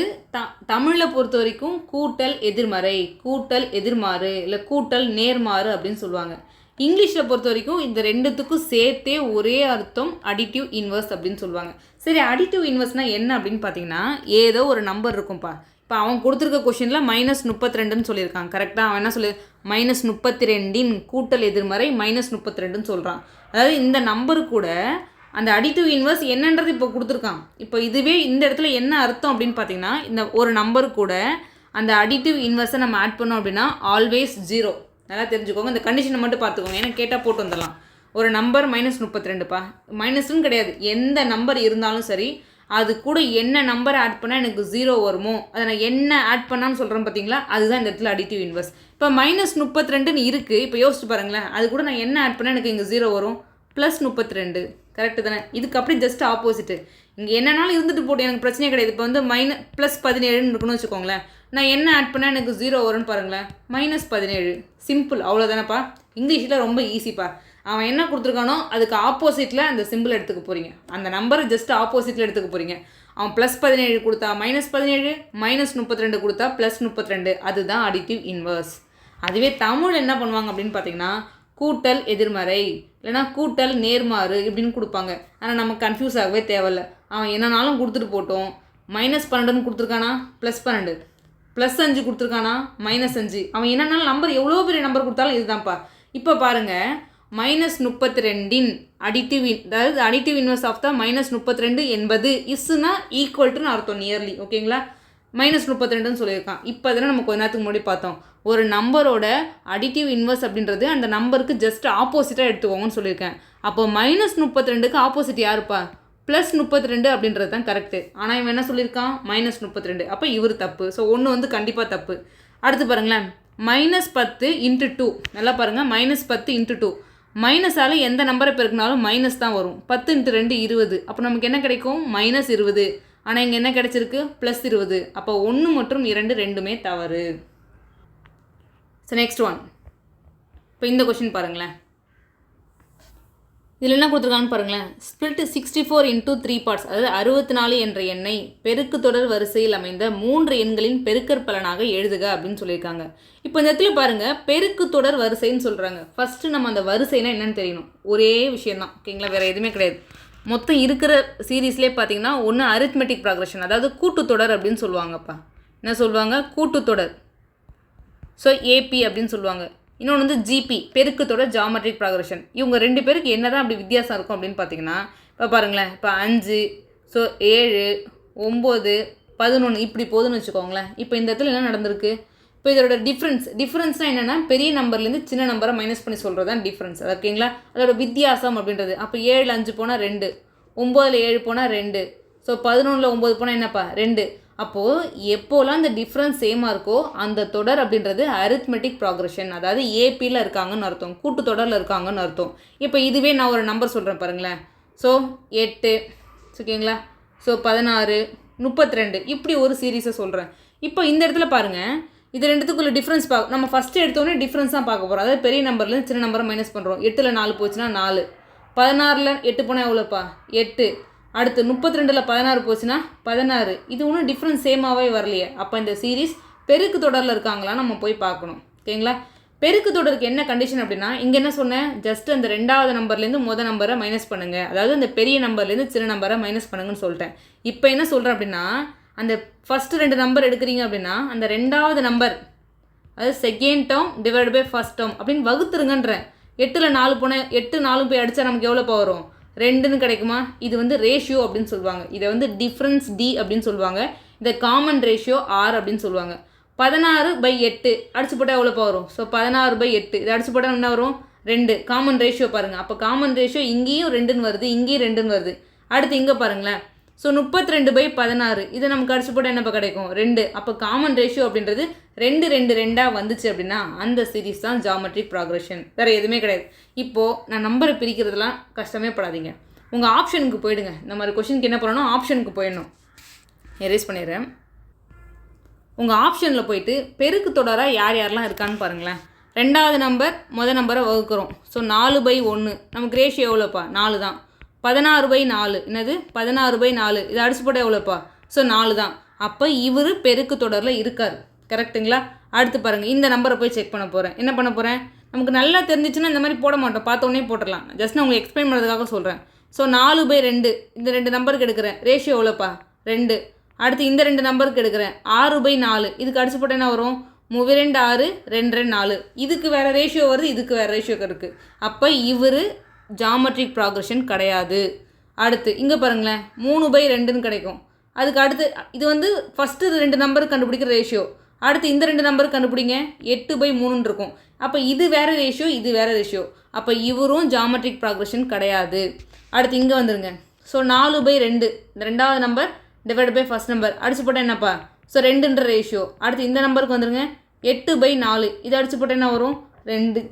தமிழில் பொறுத்த வரைக்கும் கூட்டல் எதிர்மறை, கூட்டல் எதிர்மாறு, இல்லை கூட்டல் நேர்மாறு அப்படின்னு சொல்லுவாங்க. இங்கிலீஷில் பொறுத்த வரைக்கும் இந்த ரெண்டுத்துக்கும் சேர்த்தே ஒரே அர்த்தம் அடிட்டிவ் இன்வர்ஸ் அப்படின்னு சொல்லுவாங்க. சரி, அடிட்டிவ் இன்வர்ஸ்னால் என்ன அப்படின்னு பார்த்தீங்கன்னா, ஏதோ ஒரு நம்பர் இருக்கும்ப்பா. இப்போ அவன் கொடுத்துருக்க கொஷினில் -32ன்னு சொல்லியிருக்கான். கரெக்டாக அவன் என்ன சொல்லி -32 கூட்டல் எதிர்மறை -32ன்னு சொல்கிறான். அதாவது இந்த நம்பரு கூட அந்த அடிட்டிவ் இன்வர்ஸ் என்னன்றது இப்போ கொடுத்துருக்கான். இப்போ இதுவே இந்த இடத்துல என்ன அர்த்தம் அப்படின்னு பார்த்தீங்கன்னா, இந்த ஒரு நம்பர் கூட அந்த அடிட்டிவ் இன்வர்ஸை நம்ம ஆட் பண்ணோம் அப்படின்னா ஆல்வேஸ் 0. நல்லா தெரிஞ்சுக்கோங்க, இந்த கண்டிஷனை மட்டும் பார்த்துக்கோங்க, ஏன்னா கேட்டால் போட்டு வந்துடலாம். ஒரு நம்பர் -32பா, மைனஸ்ன்னு கிடையாது, எந்த நம்பர் இருந்தாலும் சரி, அது கூட என்ன நம்பர் ஆட் பண்ணால் எனக்கு 0 வருமோ, அதை நான் என்ன ஆட் பண்ணான்னு சொல்கிறேன் பார்த்தீங்களா, அதுதான் இந்த இடத்துல அடிட்டிவ் இன்வர்ஸ். இப்போ -32ன்னு இருக்குது, இப்போ யோசிச்சு பாருங்களேன், அது கூட நான் என்ன ஆட் பண்ணால் எனக்கு இங்கே 0 வரும், +32. கரெக்டு தானே? இதுக்கு அப்படி ஜஸ்ட் ஆப்போசிட்டு. இங்கே என்னன்னாலும் இருந்துட்டு போட்டு எனக்கு பிரச்சனையே கிடையாது. இப்போ வந்து +17 இருக்குன்னு வச்சுக்கோங்களேன், நான் என்ன ஆட் பண்ணால் எனக்கு 0 வரும்னு பாருங்களேன், -17. சிம்பிள், அவ்வளோதானப்பா. இங்கிலீஷில் ரொம்ப ஈஸிப்பா. அவன் என்ன கொடுத்துருக்கானோ அதுக்கு ஆப்போசிட்டில் அந்த சிம்பிள் எடுத்துக்க போகிறீங்க, அந்த நம்பரை ஜஸ்ட் ஆப்போசிட்டில் எடுத்துக்க போகிறீங்க. அவன் +17 கொடுத்தா -17, -32 கொடுத்தா +32, அதுதான் அடிட்டிவ் இன்வர்ஸ். அதுவே தமிழ் என்ன பண்ணுவாங்க அப்படின்னு பார்த்தீங்கன்னா, கூட்டல் எதிர்மறை இல்லைனா கூட்டல் நேர்மாறு இப்படின்னு கொடுப்பாங்க. ஆனால் நம்ம கன்ஃபியூஸ் ஆகவே தேவையில்ல. அவன் என்னன்னாலும் கொடுத்துட்டு போட்டோம். -12ன்னு கொடுத்துருக்கானா, +12, +5 கொடுத்துருக்கானா, -5. அவன் என்னன்னாலும் நம்பர் எவ்வளோ பெரிய நம்பர் கொடுத்தாலும் இதுதான்ப்பா. இப்போ பாருங்கள், -32 அடிட்டிவ், அதாவது அடிட்டிவ் இன்வர்ஸ் ஆஃப் த -32 என்பது இஸ்னா ஈக்குவல்ட்டுன்னு அர்த்தம், நியர்லி. ஓகேங்களா? -32ன்னு சொல்லியிருக்கான். இப்போ அதனால் நம்ம கொஞ்ச நேரத்துக்கு முன்னாடி பார்த்தோம், ஒரு நம்பரோட அடிட்டிவ் இன்வர்ஸ் அப்படின்றது அந்த நம்பருக்கு ஜஸ்ட் ஆப்போசிட்டாக எடுத்துக்கோங்கன்னு சொல்லியிருக்கேன். அப்போ -32க்கு ஆப்போசிட் யாருப்பா? +32 அப்படின்றது தான் கரெக்டு. ஆனால் இவன் என்ன சொல்லியிருக்கான்? -32. அப்போ இவர் தப்பு. ஸோ ஒன்று வந்து கண்டிப்பாக தப்பு. அடுத்து பாருங்களேன், -10 × 2. நல்லா பாருங்கள், -10 × 2. மைனஸால் எந்த நம்பரை பெருக்கினாலும் மைனஸ் தான் வரும். 10 × 2 20. அப்போ நமக்கு என்ன கிடைக்கும்? -20. ஆனால் இங்கே என்ன கிடைச்சிருக்கு? +20. அப்போ 1 மற்றும் 2 ரெண்டுமே தவறு. ஸோ நெக்ஸ்ட் ஒன், இப்போ இந்த கொஷின் பாருங்களேன். இதில் என்ன கொடுத்துருக்கான்னு பாருங்களேன். ஸ்பிளிட் 64 into 3 parts, அதாவது 64 என்ற எண்ணை பெருக்கு தொடர் வரிசையில் அமைந்த 3 எண்களின் பெருக்கற்பலனாக எழுதுக அப்படின்னு சொல்லியிருக்காங்க. இப்போ இந்த இடத்துல பாருங்கள், பெருக்கு தொடர் வரிசைன்னு சொல்கிறாங்க. ஃபஸ்ட்டு நம்ம அந்த வரிசைனா என்னென்னு தெரியணும். ஒரே விஷயந்தான், ஓகேங்களா, வேறு எதுவுமே கிடையாது. மொத்தம் இருக்கிற சீரீஸ்லேயே பார்த்தீங்கன்னா ஒன்று அரித்மெட்டிக் ப்ராக்ரஷன், அதாவது கூட்டுத்தொடர் அப்படின்னு சொல்லுவாங்கப்பா. என்ன சொல்லுவாங்க? கூட்டுத்தொடர். ஸோ ஏபி அப்படின்னு சொல்லுவாங்க. இன்னொன்று வந்து ஜிபி, பெருக்கத்தொடர் ஜாமெட்ரிக் ப்ராக்ரஷன். இவங்க 2 பேருக்கு என்ன தான் அப்படி வித்தியாசம் இருக்கும் அப்படின்னு பார்த்தீங்கன்னா, இப்போ பாருங்களேன், இப்போ 5, ஸோ 7, 9, 11 இப்படி போகுதுன்னு வச்சுக்கோங்களேன். இப்போ இந்த இடத்துல என்ன நடந்திருக்கு? இப்போ இதோட டிஃப்ரென்ஸ்னால் என்னென்னா, பெரிய நம்பர்லேருந்து சின்ன நம்பரை மைனஸ் பண்ணி சொல்கிறது தான் டிஃப்ரென்ஸ். அது ஓகேங்களா? அதோட வித்தியாசம் அப்படின்றது. அப்போ 7 5 போனால் 2, 9 7 போனால் 2, ஸோ 11 9 போனால் என்னப்பா 2. அப்போது எப்போலாம் இந்த டிஃப்ரென்ஸ் சேமாக இருக்கோ அந்த தொடர் அப்படின்றது அரித்மெட்டிக் ப்ராக்ரஷன், அதாவது ஏபியில் இருக்காங்கன்னு அர்த்தம், கூட்டுத்தொடரில் இருக்காங்கன்னு அர்த்தம். இப்போ இதுவே நான் ஒரு நம்பர் சொல்கிறேன் பாருங்களேன். ஸோ 8, ஓகேங்களா, ஸோ 16, 32 இப்படி ஒரு சீரீஸை சொல்கிறேன். இப்போ இந்த இடத்துல பாருங்கள், இது ரெண்டுத்துக்குள்ள டிஃப்ரென்ஸ் நம்ம ஃபஸ்ட்டு எடுத்தோடனே டிஃப்ரென்ஸ் தான் பார்க்க போகிறோம். அதாவது பெரிய நம்பர்லேருந்து சின்ன நம்பரை மைனஸ் பண்ணுறோம். 8ல் 4 போச்சுன்னா 4, 16ல் 8 போனால் எவ்வளோப்பா 8, அடுத்து 32ல் 16 போச்சுன்னா 16. இது ஒன்றும் டிஃப்ரென்ஸ் சேமாகவே வரலையே. அப்போ இந்த சீரீஸ் பெருக்கு தொடரில் இருக்காங்களா நம்ம போய் பார்க்கணும், ஓகேங்களா. பெருக்கு தொடருக்கு என்ன கண்டிஷன் அப்படின்னா, இங்கே என்ன சொன்னேன், ஜஸ்ட் அந்த 2வது நம்பர்லேருந்து மொதல் நம்பரை மைனஸ் பண்ணுங்கள், அதாவது அந்த பெரிய நம்பர்லேருந்து சின்ன நம்பரை மைனஸ் பண்ணுங்கன்னு சொல்லிட்டேன். இப்போ என்ன சொல்கிறேன் அப்படின்னா, அந்த ஃபஸ்ட்டு 2 நம்பர் எடுக்கிறீங்க அப்படின்னா அந்த 2வது நம்பர், அதாவது second term divide by first term அப்படின்னு வகுத்துருங்கன்றேன். 8ல் 4 போனால் 8 4 போய் அடித்தா நமக்கு எவ்வளோப்பா வரும்? 2ன்னு கிடைக்குமா? இது வந்து ரேஷியோ அப்படின்னு சொல்லுவாங்க. இதை வந்து டிஃப்ரென்ஸ் டி அப்படின்னு சொல்லுவாங்க. இதை காமன் ரேஷியோ ஆர் அப்படின்னு சொல்லுவாங்க. 16/8 அடிச்சு போட்டால் எவ்வளோப்பா வரும்? ஸோ 16/8 இதை அடிச்சு போட்டால் என்ன வரும்? 2. காமன் ரேஷியோ பாருங்கள். அப்போ காமன் ரேஷியோ இங்கேயும் 2ன்னு வருது, இங்கேயும் 2ன்னு வருது. அடுத்து இங்கே பாருங்களேன், ஸோ 32/16 இதை நமக்கு அடிச்சு போட்டால் என்னப்பா கிடைக்கும்? 2. அப்போ காமன் ரேஷியோ அப்படின்றது 2 2 2 வந்துச்சு அப்படின்னா அந்த சீரீஸ் தான் ஜாமெட்ரிக் ப்ராக்ரஷன், வேறு எதுவுமே கிடையாது. இப்போது நான் நம்பரை பிரிக்கிறதுலாம் கஷ்டமே படாதீங்க, உங்கள் ஆப்ஷனுக்கு போயிடுங்க. இந்த மாதிரி கொஷினுக்கு என்ன பண்ணணும்? ஆப்ஷனுக்கு போயிடணும். எரேஸ் பண்ணிடுறேன். உங்கள் ஆப்ஷனில் போயிட்டு பெருக்கு தொடராக யார் யாரெல்லாம் இருக்கான்னு பாருங்களேன். 2வது நம்பர் மொதல் நம்பரை வகுக்கிறோம். ஸோ 4/1 நமக்கு ரேஷியோ எவ்வளோப்பா? 4 தான். 16/4 என்னது? 16/4 இதை அடிச்சு போட்டால் எவ்வளோப்பா? ஸோ 4 தான். அப்போ இவர் பெருக்கு தொடரில் இருக்கார், கரெக்டுங்களா? அடுத்து பாருங்கள், இந்த நம்பரை போய் செக் பண்ண போகிறேன். என்ன பண்ண போகிறேன்? நமக்கு நல்லா தெரிஞ்சிச்சுன்னா இந்த மாதிரி போட மாட்டோம், பார்த்தோன்னே போட்டுடலாம். ஜஸ்ட் நான் உங்களுக்கு எக்ஸ்பிளைன் பண்ணுறதுக்காக சொல்கிறேன். ஸோ 4/2 இந்த 2 நம்பருக்கு எடுக்கிறேன், ரேஷியோ எவ்வளோப்பா? 2. அடுத்து இந்த 2 நம்பருக்கு எடுக்கிறேன், 6/4 இதுக்கு அடிச்சு போட்டால் என்ன வரும்? 3 2 6 2 2 4 இதுக்கு வேறு ரேஷியோ வருது, இதுக்கு வேறு ரேஷியோ இருக்குது. அப்போ இவர் ஜாமெட்ரிக் ப்ராக்ரஷன் கிடையாது. அடுத்து இங்கே பாருங்களேன், 3/2ன்னு கிடைக்கும். அதுக்கு அடுத்து இது வந்து ஃபஸ்ட்டு 2 நம்பருக்கு கண்டுபிடிக்கிற ரேஷியோ. அடுத்து இந்த 2 நம்பருக்கு கண்டுபிடிங்க, 8/3ன்னு இருக்கும். அப்போ இது வேறு ரேஷியோ, இது வேறு ரேஷியோ. அப்போ இவரும் ஜாமெட்ரிக் ப்ராக்ரஷன் கிடையாது. அடுத்து இங்கே வந்துடுங்க. ஸோ 4/2 இந்த 2வது number divide by first number அடிச்சு போட்டால் என்னப்பா? ஸோ 2ன்ற ரேஷியோ. அடுத்து இந்த நம்பருக்கு வந்துடுங்க, 8/4 இதை அடிச்சு போட்டால் என்ன வரும்? 2.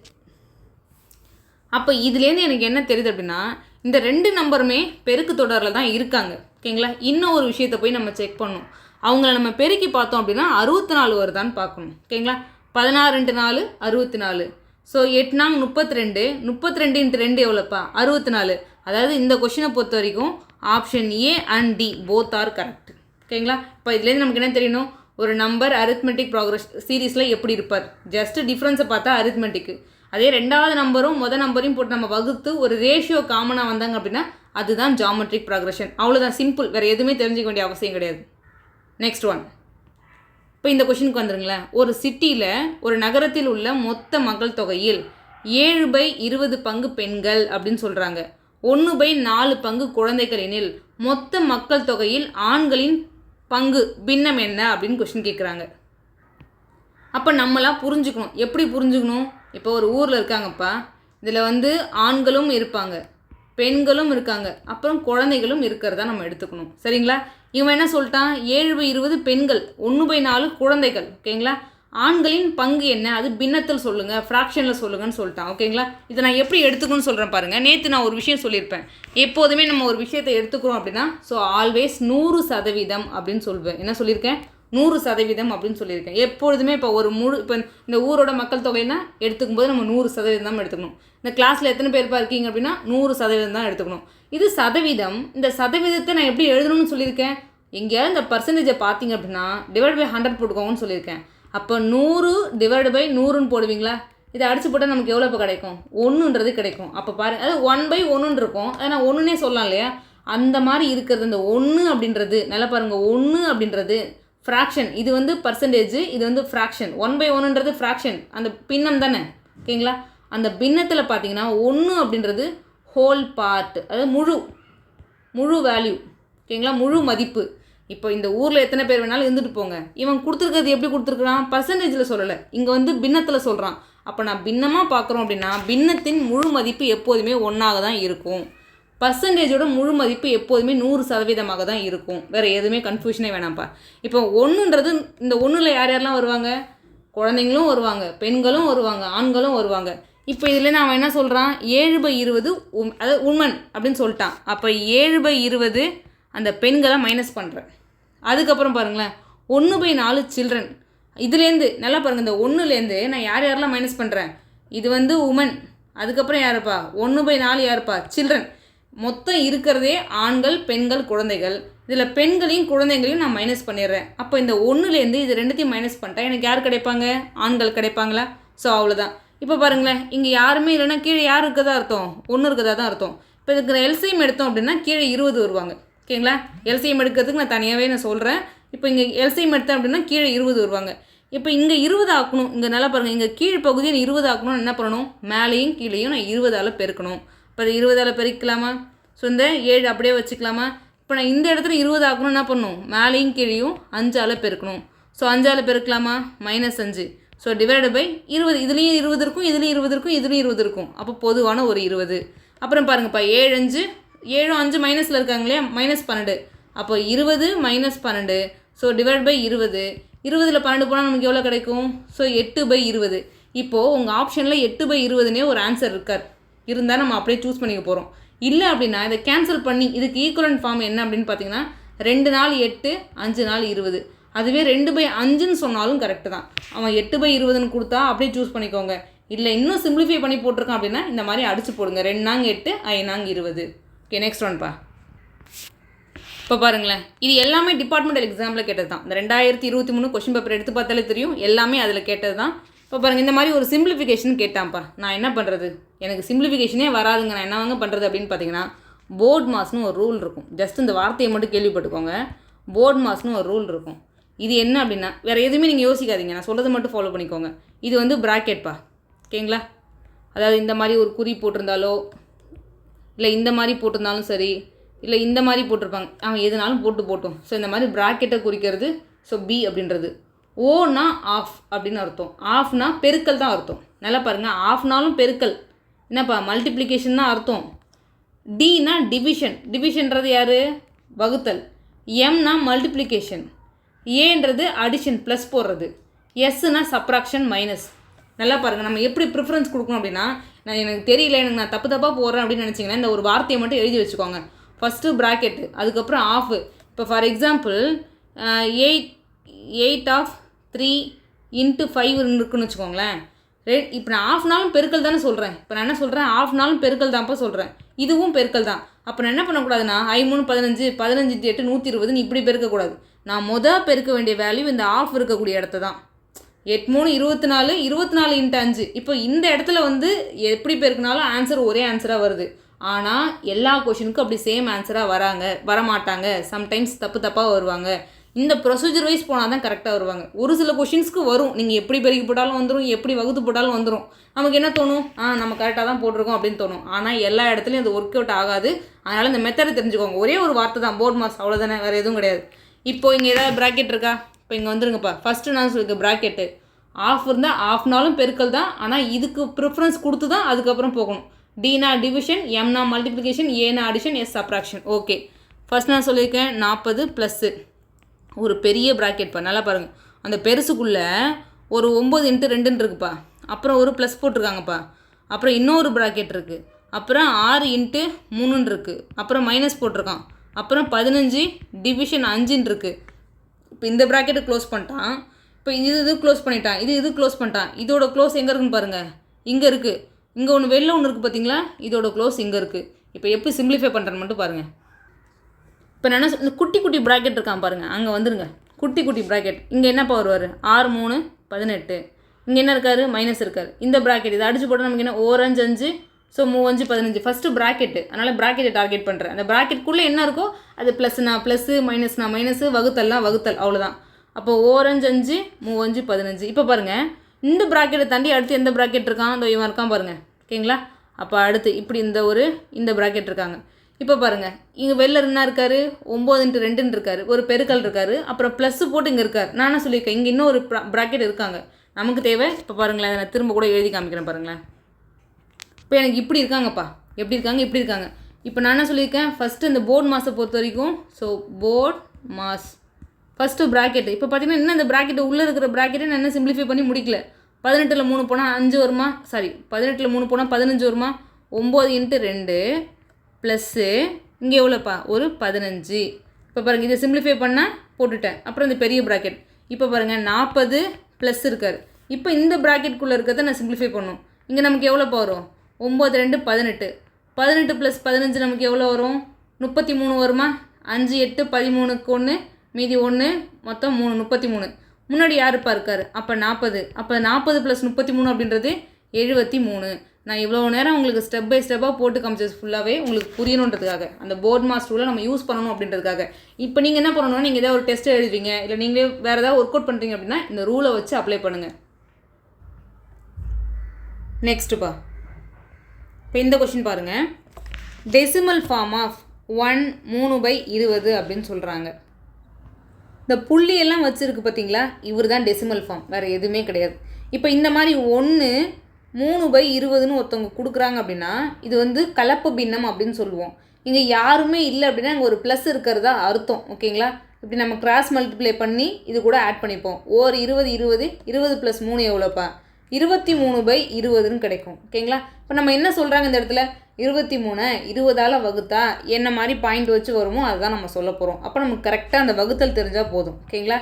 அப்போ இதுலேருந்து எனக்கு என்ன தெரியுது அப்படின்னா, இந்த 2 நம்பருமே பெருக்கு தொடரில் தான் இருக்காங்க, ஓகேங்களா. இன்னும் ஒரு விஷயத்தை போய் நம்ம செக் பண்ணணும். அவங்கள நம்ம பெருக்கி பார்த்தோம் அப்படின்னா 64 வருதான்னு பார்க்கணும், ஓகேங்களா. 16 × 4 64. ஸோ 8 நாங் 32, 32 × 2 எவ்வளோப்பா? 64. அதாவது இந்த கொஷினை பொறுத்த வரைக்கும் option A and D both are correct, ஓகேங்களா. இப்போ இதுலேருந்து நமக்கு என்ன தெரியணும்? ஒரு நம்பர் அரித்மெட்டிக் ப்ராக்ரஸ் சீரீஸில் எப்படி இருப்பார்? ஜஸ்ட்டு டிஃப்ரென்ஸை பார்த்தா அரித்மெட்டிக்கு. அதே 2வது நம்பரும் மொதல் நம்பரையும் போட்டு நம்ம வகுத்து ஒரு ரேஷியோ காமனாக வந்தாங்க அப்படின்னா அதுதான் ஜாமெட்ரிக் ப்ராக்ரஷன். அவ்வளோதான், சிம்பிள். வேறு எதுவுமே தெரிஞ்சுக்க வேண்டிய அவசியம் கிடையாது. Next one. இப்போ இந்த கொஷினுக்கு வந்துருங்களேன். ஒரு சிட்டியில், ஒரு நகரத்தில் உள்ள மொத்த மக்கள் தொகையில் 7/20 பங்கு பெண்கள் அப்படின்னு சொல்கிறாங்க. 1/4 பங்கு குழந்தைகள் எனில் மொத்த மக்கள் தொகையில் ஆண்களின் பங்கு பின்னம் என்ன அப்படின்னு கொஷின் கேட்குறாங்க. அப்போ நம்மளாம் புரிஞ்சுக்கணும். எப்படி புரிஞ்சுக்கணும்? இப்போ ஒரு ஊரில் இருக்காங்கப்பா, இதில் வந்து ஆண்களும் இருப்பாங்க, பெண்களும் இருக்காங்க, அப்புறம் குழந்தைகளும் இருக்கிறதா நம்ம எடுத்துக்கணும், சரிங்களா. இவன் என்ன சொல்லிட்டான்? 7/20 பெண்கள், 1/4 குழந்தைகள், ஓகேங்களா. ஆண்களின் பங்கு என்ன? அது பின்னத்தில் சொல்லுங்கள், ஃப்ராக்ஷனில் சொல்லுங்கன்னு சொல்லிட்டான், ஓகேங்களா. இதை நான் எப்படி எடுத்துக்கணும்னு சொல்கிறேன் பாருங்கள். நேற்று நான் ஒரு விஷயம் சொல்லியிருப்பேன். எப்போதுமே நம்ம ஒரு விஷயத்தை எடுத்துக்கிறோம் அப்படின்னா ஸோ ஆல்வேஸ் 100% அப்படின்னு சொல்வேன். என்ன சொல்லியிருக்கேன்? 100% அப்படின்னு சொல்லியிருக்கேன். எப்பொழுதுமே இப்போ இப்போ இந்த ஊரோட மக்கள் தொகைன்னா எடுத்துக்கும் போது நம்ம 100% தான் எடுத்துக்கணும். இந்த கிளாஸில் எத்தனை பேர் இருக்கீங்க அப்படின்னா 100% தான் எடுத்துக்கணும். இது சதவீதம். இந்த சதவீதத்தை நான் எப்படி எழுதணும்னு சொல்லியிருக்கேன். எங்கேயாவது இந்த பர்சன்டேஜை பார்த்தீங்க அப்படின்னா /100 போட்டுக்கோங்கன்னு சொல்லியிருக்கேன். அப்போ 100 / 100ன்னு போடுவீங்களா? இதை அடிச்சு போட்டால் நமக்கு எவ்வளோ இப்போ கிடைக்கும்? 1ன்றது கிடைக்கும். அப்போ பாருங்கள், அது 1/1 இருக்கும். அதை நான் 1ன்னே சொல்லலாம் இல்லையா? அந்த மாதிரி இருக்கிறது இந்த 1 அப்படின்றது நல்லா பாருங்கள். 1 அப்படின்றது ஃப்ராக்ஷன். இது வந்து பர்சன்டேஜ், இது வந்து ஃப்ராக்ஷன். 1/1ன்றது ஃப்ராக்ஷன், அந்த பின்னம் தானே, ஓகேங்களா? அந்த பின்னத்தில் பார்த்தீங்கன்னா 1 அப்படின்றது ஹோல் பார்ட், அதாவது முழு வேல்யூ, ஓகேங்களா? முழு மதிப்பு. இப்போ இந்த ஊரில் எத்தனை பேர் வேணாலும் இருந்துட்டு போங்க, இவன் கொடுத்துருக்கிறது எப்படி கொடுத்துருக்குறான்? பர்சன்டேஜில் சொல்லலை, இங்கே வந்து பின்னத்தில் சொல்கிறான். அப்போ நான் பின்னமாக பார்க்குறோம் அப்படின்னா பின்னத்தின் முழு மதிப்பு எப்போதுமே 1ஆக தான் இருக்கும். பர்சன்டேஜோட முழு மதிப்பு எப்போதுமே 100% தான் இருக்கும். வேறு எதுவுமே கன்ஃபியூஷனே வேணாம்ப்பா. இப்போ 1ன்றது இந்த 1ல் யாரெல்லாம் வருவாங்க? குழந்தைங்களும் வருவாங்க, பெண்களும் வருவாங்க, ஆண்களும் வருவாங்க. இப்போ இதில் நான் என்ன சொல்கிறான்? 7/20 அதாவது உமன் அப்படின்னு சொல்லிட்டான். அப்போ 7/20 அந்த பெண்களை மைனஸ் பண்ணுறேன். அதுக்கப்புறம் பாருங்களேன், 1/4 சில்ட்ரன். இதுலேருந்து நல்லா பாருங்கள், இந்த 1லேருந்து நான் யாரெல்லாம் மைனஸ் பண்ணுறேன்? இது வந்து உமன். அதுக்கப்புறம் யாருப்பா? 1/4 யாருப்பா? சில்ட்ரன். மொத்தம் இருக்கிறதே ஆண்கள், பெண்கள், குழந்தைகள். இதில் பெண்களையும் குழந்தைங்களையும் நான் மைனஸ் பண்ணிடுறேன். அப்போ இந்த 1லேருந்து இது ரெண்டுத்தையும் மைனஸ் பண்ணிட்டா எனக்கு யார் கிடைப்பாங்க? ஆண்கள் கிடைப்பாங்களா? ஸோ அவ்வளோதான். இப்போ பாருங்களேன், இங்கே யாருமே இல்லைன்னா கீழே யார் இருக்கதா அர்த்தம்? 1 இருக்கதா தான் அர்த்தம். இப்போ இதுக்கு எல்சிஎம் எடுத்தோம் அப்படின்னா கீழே 20 வருவாங்க, ஓகேங்களா? எல்சிஎம் எடுக்கிறதுக்கு நான் தனியாகவே நான் சொல்கிறேன். இப்போ இங்கே எல்சிஎம் எடுத்தேன் அப்படின்னா கீழே 20 வருவாங்க. இப்போ இங்கே 20 ஆக்கணும். இங்கே நல்லா பாருங்கள், இங்கே கீழ் பகுதியை 20 ஆக்கணும்னு என்ன பண்ணணும்? மேலேயும் கீழேயும் நான் 20ஆல் பெருக்கணும். இப்போ 20ஆல் பெருக்கலாமா? ஸோ இந்த 7 அப்படியே வச்சுக்கலாமா? இப்போ நான் இந்த இடத்துல 20 ஆக்கணும், என்ன பண்ணணும்? மேலேயும் கீழேயும் 5ஆல் பெருக்கணும். ஸோ 5ஆல் பெருக்கலாமா? -5. ஸோ /20. இதுலேயும் 20 இருக்கும், இதுலேயும் 20 இருக்கும், இதுலேயும் 20 இருக்கும். அப்போ பொதுவான ஒரு 20. அப்புறம் பாருங்கப்பா, 7 5 மைனஸில் இருக்காங்க இல்லையா? -12. அப்போ 20 - 12. ஸோ /20. 20ல் 12 போனால் நமக்கு எவ்வளோ கிடைக்கும்? ஸோ 8/20. இப்போது உங்கள் ஆப்ஷனில் 8/20னே ஒரு ஆன்சர் இருந்தால் நம்ம அப்படியே சூஸ் பண்ணிக்க போகிறோம். இல்லை அப்படின்னா இதை கேன்சல் பண்ணி இதுக்கு ஈக்குவலன்ட் ஃபார்ம் என்ன அப்படின்னு பார்த்தீங்கன்னா 2 நாள் 8, 5 நாள் 20. அதுவே 2/5ன்னு சொன்னாலும் கரெக்டு தான். அவன் 8/20ன்னு கொடுத்தா அப்படியே சூஸ் பண்ணிக்கோங்க. இல்லை இன்னும் சிம்பிளிஃபை பண்ணி போட்டிருக்கான் அப்படின்னா இந்த மாதிரி அடிச்சு போடுங்க. 2 நாங்க 8, 5 நாங்க 20. ஓகே, நெக்ஸ்ட் ஒன்ப்பா. இப்போ பாருங்களேன், இது எல்லாமே டிபார்ட்மெண்டல் எக்ஸாமில் கேட்டது தான். இந்த 2023 கொஸ்டின் பேப்பர் எடுத்து பார்த்தாலே தெரியும், எல்லாமே அதில் கேட்டது தான். இப்போ பாருங்கள், இந்த மாதிரி ஒரு சிம்பிளிஃபிகேஷன் கேட்டான்ப்பா. நான் என்ன பண்ணுறது? எனக்கு சிம்பிளிஃபிகேஷனே வராதுங்க, நான் என்னவாங்க பண்ணுறது அப்படின்னு பார்த்தீங்கன்னா, போர்ட் மாஸ்னு ஒரு ரூல் இருக்கும். ஜஸ்ட் இந்த வார்த்தையை மட்டும் கேள்விப்பட்டுக்கோங்க. போர்ட் மாஸ்னு ஒரு ரூல் இருக்கும். இது என்ன அப்படின்னா, வேறு எதுவுமே நீங்கள் யோசிக்காதீங்க, நான் சொல்கிறது மட்டும் ஃபாலோ பண்ணிக்கோங்க. இது வந்து ப்ராக்கெட்ப்பா, ஓகேங்களா? அதாவது இந்த மாதிரி ஒரு குறி போட்டிருந்தாலோ, இல்லை இந்த மாதிரி போட்டிருந்தாலும் சரி, இல்லை இந்த மாதிரி போட்டிருப்பாங்க, அவன் எதுனாலும் போட்டும். ஸோ இந்த மாதிரி ப்ராக்கெட்டை குறிக்கிறது. ஸோ பி அப்படின்றது. ஓனா ஆஃப் அப்படின்னு அர்த்தம். ஆஃப்னா பெருக்கல் தான் அர்த்தம். நல்லா பாருங்கள், ஆஃப்னாலும் பெருக்கல், என்னப்பா மல்டிப்ளிகேஷன் தான் அர்த்தம். டினா டிவிஷன். டிவிஷன்றது யார்? வகுத்தல். எம்னா மல்டிப்ளிகேஷன். ஏன்றது அடிஷன், ப்ளஸ் போடுறது. எஸ்னா சப்ராக்ஷன், மைனஸ். நல்லா பாருங்கள், நம்ம எப்படி ப்ரிஃபரன்ஸ் கொடுக்கணும் அப்படின்னா, எனக்கு தெரியல, நான் தப்பாக போடுறேன் அப்படின்னு நினச்சிங்கன்னா இந்த ஒரு வார்த்தையை மட்டும் எழுதி வச்சுக்கோங்க. ஃபஸ்ட்டு ப்ராக்கெட்டு, அதுக்கப்புறம் ஆஃபு. இப்போ ஃபார் எக்ஸாம்பிள் 8/3 × 5 இருக்குன்னு வச்சுக்கோங்களேன். இப்போ நான் ஆஃப்னாலும் பெருக்கல் தானே சொல்கிறேன். இப்போ நான் என்ன சொல்கிறேன்? ஆஃப்னாலும் பெருக்கல் தான்ப்பா சொல்கிறேன். இதுவும் பெருக்கல் தான். அப்போ நான் என்ன பண்ணக்கூடாதுன்னா 5 3 15, 15 8 120 இப்படி பெருக்கக்கூடாது. நான் பெருக்க வேண்டிய வேல்யூ இந்த ஆஃப் இருக்கக்கூடிய இடத்த தான். 8 3 24, 24 × 5. இப்போ இந்த இடத்துல வந்து எப்படி பெருக்கினாலும் ஆன்சர் ஒரே ஆன்சராக வருது. ஆனால் எல்லா கொஷினுக்கும் அப்படி சேம் ஆன்சராக வரமாட்டாங்க. சம்டைம்ஸ் தப்பாக வருவாங்க. இந்த ப்ரொசீஜர் வைஸ் போனால் தான் கரெக்டாக வருவாங்க. ஒரு சில கொஷின்ஸ்க்கு வரும், நீங்கள் எப்படி பெருக்கி போட்டாலும் வந்துடும், எப்படி வகுத்து போட்டாலும் வந்துடும். நமக்கு என்ன தோணும்? நம்ம கரெக்டாக தான் போட்டிருக்கோம் அப்படின்னு தோணும். ஆனால் எல்லா இடத்துலையும் அது ஒர்க் அவுட் ஆகாது. அதனால் இந்த மெத்தடை தெரிஞ்சுக்கோங்க. ஒரே ஒரு வார்த்தை தான், போர்ட் மார்க்ஸ், அவ்வளோதானே, வேறு எதுவும் கிடையாது. இப்போது இங்கே ஏதாவது ப்ராக்கெட் இருக்கா? இப்போ இங்கே வந்துருங்கப்பா. ஃபஸ்ட்டு நான் சொல்லியிருக்க ப்ராக்கெட்டு ஆஃப் இருந்தால் ஆஃப்னாலும் பெருக்கல் தான். ஆனால் இதுக்கு ப்ரிஃபரன்ஸ் கொடுத்து தான் அதுக்கப்புறம் போகணும். டினா டிவிஷன், எம்னா மல்டிப்ளிகேஷன், ஏனா addition, S subtraction. Okay, first நான் சொல்லியிருக்கேன் 40 ப்ளஸ்ஸு ஒரு பெரிய ப்ராக்கெட்ப்பா. நல்லா பாருங்கள், அந்த பெருசுக்குள்ளே ஒரு 9 × 2 இருக்குப்பா. அப்புறம் ஒரு ப்ளஸ் போட்டிருக்காங்கப்பா. அப்புறம் இன்னொரு ப்ராக்கெட் இருக்குது. அப்புறம் 6 × 3 இருக்குது. அப்புறம் மைனஸ் போட்டிருக்கான். அப்புறம் 15 டிவிஷன் 5 இருக்குது. இப்போ இந்த ப்ராக்கெட்டை க்ளோஸ் பண்ணிட்டான், இப்போ இது க்ளோஸ் பண்ணிட்டான், இது க்ளோஸ் பண்ணிட்டான். இதோட க்ளோஸ் எங்கே இருக்குன்னு பாருங்கள், இங்கே இருக்குது. இங்கே ஒன்று வெளில ஒன்று இருக்குது பார்த்தீங்களா, இதோட க்ளோஸ் இங்கே இருக்குது. இப்போ எப்படி சிம்பிளிஃபை பண்ணுறேன்னு மட்டும் பாருங்கள். இப்போ நான் இந்த குட்டி குட்டி ப்ராக்கெட் இருக்கான் பாருங்கள், அங்கே வந்துருங்க. குட்டி குட்டி ப்ராக்கெட் இங்கே என்னப்பா வருவார், 6 3 18. இங்கே என்ன இருக்கார், மைனஸ் இருக்கார். இந்த ப்ராக்கெட் இதை அடிச்சு போட்டால் நமக்கு என்ன, 4 5 5, ஸோ 3 5 15. ஃபஸ்ட்டு ப்ராக்கெட்டு, அதனால் ப்ராக்கெட்டை டார்கெட் பண்ணுறேன். அந்த ப்ராக்கெட்டுக்குள்ளே என்ன இருக்கோ அது ப்ளஸ்னா ப்ளஸ்ஸு, மைனஸ்னா மைனஸு, வகுத்தல்னா வகுத்தல், அவ்வளோதான். அப்போ 4 5 5 3 5 15. இப்போ பாருங்கள், இந்த ப்ராக்கெட்டை தாண்டி அடுத்து எந்த ப்ராக்கெட் இருக்கான், இந்த இவன் இருக்கான் பாருங்கள். ஓகேங்களா? அப்போ அடுத்து இப்படி இந்த ப்ராக்கெட் இருக்காங்க. இப்போ பாருங்கள், இங்கே வெளில என்ன இருக்கார், 9 × 2 இருக்கார், ஒரு பெருக்கல் இருக்கார், அப்புறம் ப்ளஸ்ஸு போட்டு இங்கே இருக்கார். நானே சொல்லியிருக்கேன் இங்கே இன்னும் ஒரு ப்ராக்கெட் இருக்காங்க நமக்கு தேவை. இப்போ பாருங்களேன், நான் திரும்ப கூட எழுதி காமிக்கிறேன் பாருங்களேன். இப்போ எனக்கு இப்படி இருக்காங்கப்பா, எப்படி இருக்காங்க, இப்படி இருக்காங்க. இப்போ நான் என்ன சொல்லியிருக்கேன், ஃபஸ்ட்டு இந்த போர்ட் மாஸை பொறுத்த வரைக்கும், so BODMAS first bracket. இப்போ பார்த்தீங்கன்னா இன்னும் இந்த ப்ராக்கெட்டு உள்ளே இருக்கிற ப்ராக்கெட்டை நான் என்ன சிம்பிளிஃபை பண்ணி முடிக்கல. 18ல் 3 போனால் 5 வருமா, 18ல் 3 போனால் 15 வருமா, 9 × 2 ப்ளஸ்ஸு இங்கே எவ்வளோப்பா, ஒரு 15. இப்போ பாருங்கள், இதை சிம்பிளிஃபை பண்ணால் போட்டுட்டேன். அப்புறம் இந்த பெரிய ப்ராக்கெட். இப்போ பாருங்கள், 40 ப்ளஸ் இருக்கார். இப்போ இந்த ப்ராக்கெட்டுக்குள்ளே இருக்கிறத நான் சிம்பிளிஃபை பண்ணும். இங்கே நமக்கு எவ்வளோப்பா வரும், 9 2 18. 18 + 15 நமக்கு எவ்வளோ வரும், 33 வருமா. 5 8 13க்கு 1 மீதி 1 மொத்தம் 3 33. முன்னாடி யாருப்பா இருக்கார், அப்போ 40. அப்போ 40 + 33 அப்படின்றது 73. நான் இவ்வளோ நேரம் உங்களுக்கு ஸ்டெப் பை ஸ்டெப்பாக போட்டு காமிச்சது ஃபுல்லாகவே உங்களுக்கு புரியணுன்றதுக்காக, அந்த போர்ட் மாஸ் ரூலை நம்ம யூஸ் பண்ணணும் அப்படின்றதுக்காக. இப்போ நீங்கள் என்ன பண்ணணும்னா, நீங்கள் ஏதாவது ஒரு டெஸ்ட் எழுதுவீங்க, இல்லை நீங்களே வேறு ஏதாவது ஒர்க் அவுட் பண்ணுறீங்க அப்படின்னா இந்த ரூலை வச்சு அப்ளை பண்ணுங்கள். நெக்ஸ்ட்டுப்பா, இப்போ இந்த கொஷின் பாருங்கள். டெசிமல் ஃபார்ம் ஆஃப் 1 3/20 அப்படின்னு சொல்கிறாங்க. இந்த புள்ளியெல்லாம் வச்சுருக்கு பார்த்தீங்களா, இவர் தான் டெசிமல் ஃபார்ம், வேறு எதுவுமே கிடையாது. இப்போ இந்த மாதிரி 1 3/20ன்னு ஒருத்தவங்க கொடுக்குறாங்க அப்படின்னா இது வந்து கலப்பு பின்னம் அப்படின்னு சொல்லுவோம். இங்கே யாருமே இல்லை அப்படின்னா இங்கே ஒரு ப்ளஸ் இருக்கிறதா அர்த்தம். ஓகேங்களா? இப்படி நம்ம கிராஸ் மல்டிப்ளை பண்ணி இது கூட ஆட் பண்ணிப்போம். 20 20 20 + 3 எவ்வளோப்பா, 23/20ன்னு கிடைக்கும். ஓகேங்களா? இப்போ நம்ம என்ன சொல்கிறாங்க இந்த இடத்துல, 23 20ஆல் வகுத்தா என்ன மாதிரி பாயிண்ட் வச்சு வருமோ அதுதான் நம்ம சொல்ல போகிறோம். அப்போ நமக்கு கரெக்டாக அந்த வகுத்தல் தெரிஞ்சால் போதும். ஓகேங்களா?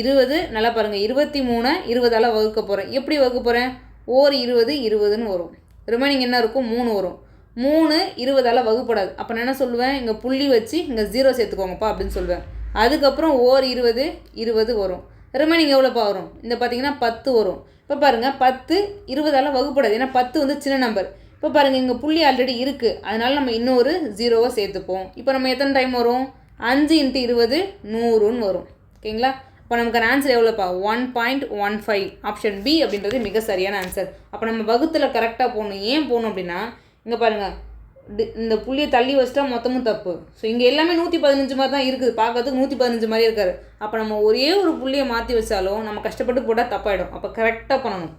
20 நல்லா பாருங்கள், 23 20ஆல் வகுக்க போகிறேன். எப்படி வகுக்க போகிறேன், 20 20ன்னு வரும். ரிமைனிங் என்ன இருக்கும், 3 வரும். 3 20ஆல் வகுப்படாது. அப்போ நான் என்ன சொல்லுவேன், இங்கே புள்ளி வச்சு இங்கே 0 சேர்த்துக்கோங்கப்பா அப்படின்னு சொல்லுவேன். அதுக்கப்புறம் 20 20 வரும். ரிமைனிங் எவ்வளோப்பா வரும், இந்த பார்த்தீங்கன்னா 10 வரும். இப்போ பாருங்கள், 10 20ஆல் வகுப்படாது, ஏன்னா 10 வந்து சின்ன நம்பர். இப்போ பாருங்கள், இங்கே புள்ளி ஆல்ரெடி இருக்குது, அதனால் நம்ம இன்னொரு 0வை சேர்த்துப்போம். இப்போ நம்ம எத்தனை டைம் வரும், 5 × 20 100ன்னு வரும். ஓகேங்களா? இப்போ நமக்கு ஆன்சர் எவ்வளோப்பா, 1.15. ஆப்ஷன் பி அப்படின்றது மிக சரியான ஆன்சர். அப்போ நம்ம வகுத்தில் கரெக்டாக போகணும். ஏன் போகணும் அப்படின்னா, இங்கே பாருங்கள், இந்த புள்ளியை தள்ளி வச்சிட்டா மொத்தமும் தப்பு. ஸோ இங்கே எல்லாமே 115 மாதிரி தான் இருக்குது, பார்க்கறதுக்கு 115 மாதிரி இருக்காரு. அப்போ நம்ம ஒரே ஒரு புள்ளியை மாற்றி வச்சாலும் நம்ம கஷ்டப்பட்டு போட்டால் தப்பாயிடும். அப்போ கரெக்டாக பண்ணணும்.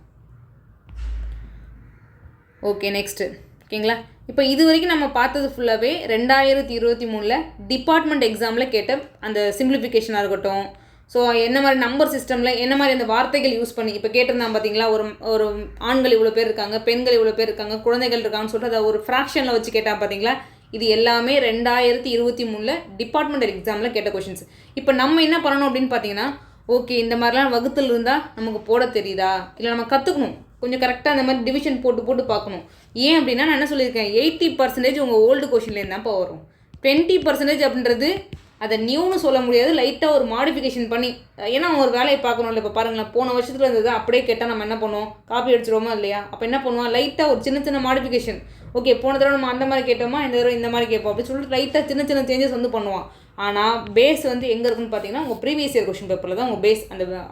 Okay, next. ஓகேங்களா? இப்போ இது வரைக்கும் நம்ம பார்த்தது ஃபுல்லாகவே 2023 டிபார்ட்மெண்ட் எக்ஸாமில் கேட்ட அந்த சிம்பிளிஃபிகேஷனாக இருக்கட்டும், ஸோ என்ன மாதிரி நம்பர் சிஸ்டமில் என்ன மாதிரி அந்த வார்த்தைகள் யூஸ் பண்ணி இப்போ கேட்டிருந்தாங்க பார்த்தீங்களா, ஒரு ஆண்கள் இவ்வளோ பேர் இருக்காங்க, பெண்கள் இவ்வளோ பேர் இருக்காங்க, குழந்தைகள் இருக்காங்கன்னு சொல்லிட்டு அதை ஒரு ஃப்ராக்ஷனில் வச்சு கேட்டால் பார்த்தீங்களா. இது எல்லாமே 2023 டிபார்ட்மெண்டல் எக்ஸாமில் கேட்ட கொஷின்ஸ். இப்போ நம்ம என்ன பண்ணணும் அப்படின்னு பார்த்தீங்கன்னா, ஓகே இந்த மாதிரிலாம் வகுத்தில் இருந்தால் நமக்கு போட தெரியுதா, இல்லை நம்ம கற்றுக்கணும், கொஞ்சம் கரெக்டாக அந்த மாதிரி டிவிஷன் போட்டு பார்க்கணும். ஏன் அப்படின்னா நான் என்ன சொல்லியிருக்கேன், 80% உங்கள் ஓல்டு கொஷின்லேருந்து தான்ப்பா வரும். 20% அப்படின்றது அதை நியூன்னு சொல்ல முடியாது, லைட்டாக ஒரு மாடிஃபிகேஷன் பண்ணி, ஏன்னா அவங்க ஒரு வேலையை பார்க்கணும்ல. இப்போ பாருங்களேன், போன வருஷத்தில் இருந்தது அப்படியே கேட்டால் நம்ம என்ன பண்ணுவோம், காப்பி அடிச்சிடுவோமா இல்லையா? அப்போ என்ன பண்ணுவோம், லைட்டாக ஒரு சின்ன மாடிஃபிகேஷன். ஓகே, போன தடவை நம்ம அந்த மாதிரி கேட்டோமா, இந்த தடவை இந்த மாதிரி கேட்போம் அப்படின்னு சொல்லிட்டு லைட்டாக சின்ன சேஞ்சஸ் வந்து பண்ணுவான். ஆனால் பேஸ் வந்து எங்கே இருக்குன்னு பார்த்தீங்கன்னா உங்கள் ப்ரீவியஸ் இயர் கொஷின் பேப்பரில் தான் உங்கள் பேஸ்,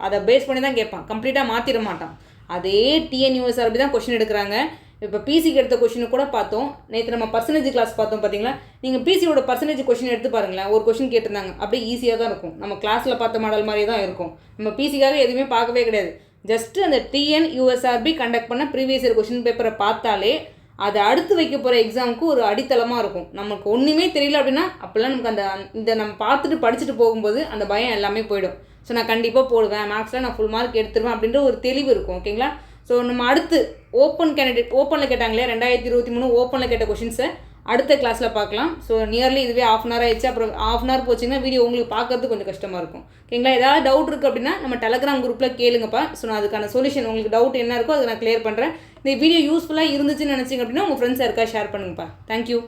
அதை பேஸ் பண்ணி தான் கேட்பான், கம்ப்ளீட்டாக மாற்றிட மாட்டான். அதே டிஎன்யூஎஸ்ஆர்பி தான் கொஷின் எடுக்கிறாங்க. இப்போ பிசிக்கு எடுத்த கொஷினை கூட பார்த்தோம், நேற்று நம்ம பர்சன்டேஜ் கிளாஸ் பார்த்தோம் பார்த்தீங்களா. நீங்கள் பிசியோட பர்சன்டேஜ் கொஷின் எடுத்து பாருங்களேன், ஒரு கொஷின் கேட்டிருந்தாங்க, அப்படியே ஈஸியாக தான் இருக்கும், நம்ம கிளாஸில் பார்த்த மாடல் மாதிரி தான் இருக்கும். நம்ம பிசிக்காக எதுவுமே பார்க்கவே கிடையாது, ஜஸ்ட்டு அந்த டிஎன்யூஎஸ்ஆர்பி கண்டக்ட் பண்ண ப்ரீவியஸ் இயர் கொஷின் பேப்பரை பார்த்தாலே அதை அடுத்து வைக்க போகிற எக்ஸாமுக்கு ஒரு அடித்தளமாக இருக்கும். நமக்கு ஒன்றுமே தெரியல அப்படின்னா அப்போல்லாம் நமக்கு இந்த நம்ம பார்த்துட்டு படிச்சுட்டு போகும்போது அந்த பயம் எல்லாமே போயிடும். ஸோ நான் கண்டிப்பாக போடுவேன், மேக்ஸில் நான் ஃபுல் மார்க் எடுத்துருவேன் அப்படின்ற ஒரு தெளிவு இருக்கும். ஓகேங்களா? ஸோ நம்ம அடுத்து ஓப்பனில் கேட்டாங்களே 2023 ஓப்பனில் கேட்ட கொஷின்ஸை அடுத்த கிளாஸில் பார்க்கலாம். ஸோ நியர்லி இதுவே ½ hour ஆயிடுச்சு. அப்புறம் ½ hour போச்சிங்கன்னா வீடியோ உங்களுக்கு பார்க்கறது கொஞ்சம் கஷ்டமாக இருக்கும். ஓகேங்களா? ஏதாவது டவுட் இருக்குது அப்படின்னா நம்ம டெலகிராம் குரூப்பில் கேளுங்கப்பா. ஸோ நான் அதுக்கான சொல்யூஷன் உங்களுக்கு டவுட் என்ன இருக்கோ அதை நான் கிளியர் பண்ணுறேன். இந்த வீடியோ யூஸ்ஃபுல்லாக இருந்துச்சுன்னு நினச்சிங்க அப்படின்னா உங்கள் ஃப்ரெண்ட்ஸ் யாருக்கா ஷேர் பண்ணுங்கப்பா. தேங்க்யூ.